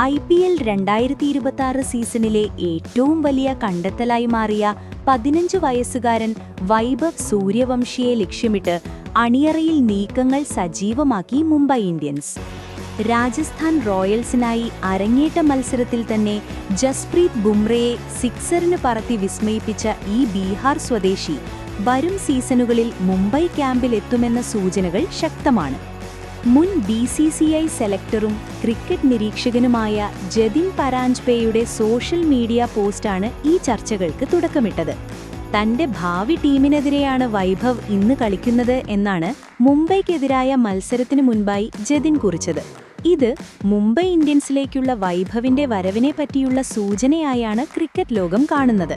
IPL 2026 സീസണിലെ ഏറ്റവും വലിയ കണ്ടെത്തലായി മാറിയ 15 വയസ്സുകാരൻ വൈഭവ് സൂര്യവംശിയെ ലക്ഷ്യമിട്ട് അണിയറയിൽ നീക്കങ്ങൾ സജീവമാക്കി മുംബൈ ഇന്ത്യൻസ്. രാജസ്ഥാൻ റോയൽസിനായി അരങ്ങേറ്റ മത്സരത്തിൽ തന്നെ ജസ്പ്രീത് ബുംറയെ സിക്സറിന് പറത്തി വിസ്മയിപ്പിച്ച ഈ ബീഹാർ സ്വദേശി വരും സീസണുകളിൽ മുംബൈ ക്യാമ്പിലെത്തുമെന്ന സൂചനകൾ ശക്തമാണ്. മുൻ BCCI സെലക്ടറും ക്രിക്കറ്റ് നിരീക്ഷകനുമായ ജതിൻ പരാഞ്ജപേയുടെ സോഷ്യൽ മീഡിയ പോസ്റ്റാണ് ഈ ചർച്ചകൾക്ക് തുടക്കമിട്ടത്. തന്റെ ഭാവി ടീമിനെതിരെയാണ് വൈഭവ് ഇന്ന് കളിക്കുന്നത് എന്നാണ് മുംബൈക്കെതിരായ മത്സരത്തിനു മുൻപായി ജതിൻ കുറിച്ചത്. ഇത് മുംബൈ ഇന്ത്യൻസിലേക്കുള്ള വൈഭവിന്റെ വരവിനെ പറ്റിയുള്ള സൂചനയായാണ് ക്രിക്കറ്റ് ലോകം കാണുന്നത്.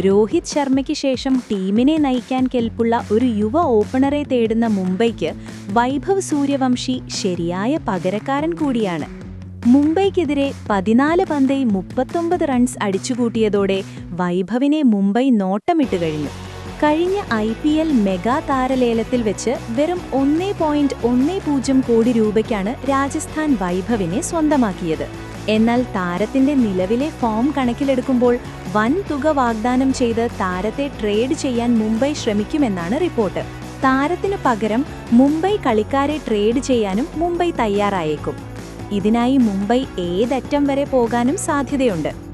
രോഹിത് ശർമ്മയ്ക്ക് ശേഷം ടീമിനെ നയിക്കാൻ കെൽപ്പുള്ള ഒരു യുവ ഓപ്പണറെ തേടുന്ന മുംബൈക്ക് വൈഭവ് സൂര്യവംശി ശരിയായ പകരക്കാരൻ കൂടിയാണ്. മുംബൈക്കെതിരെ 14 പന്തിൽ 39 റൺസ് അടിച്ചുകൂട്ടിയതോടെ വൈഭവിനെ മുംബൈ നോട്ടമിട്ട് കഴിഞ്ഞു. കഴിഞ്ഞ IPL മെഗാ താരലേലത്തിൽ വെച്ച് വെറും 1.10 കോടി രൂപയ്ക്കാണ് രാജസ്ഥാൻ വൈഭവിനെ സ്വന്തമാക്കിയത്. എന്നാൽ താരത്തിന്റെ നിലവിലെ ഫോം കണക്കിലെടുക്കുമ്പോൾ വൻ തുക വാഗ്ദാനം ചെയ്ത് താരത്തെ ട്രേഡ് ചെയ്യാൻ മുംബൈ ശ്രമിക്കുമെന്നാണ് റിപ്പോർട്ട്. താരത്തിനു പകരം മുംബൈ കളിക്കാരെ ട്രേഡ് ചെയ്യാനും മുംബൈ തയ്യാറായേക്കും. ഇതിനായി മുംബൈ ഏതറ്റം വരെ പോകാനും സാധ്യതയുണ്ട്.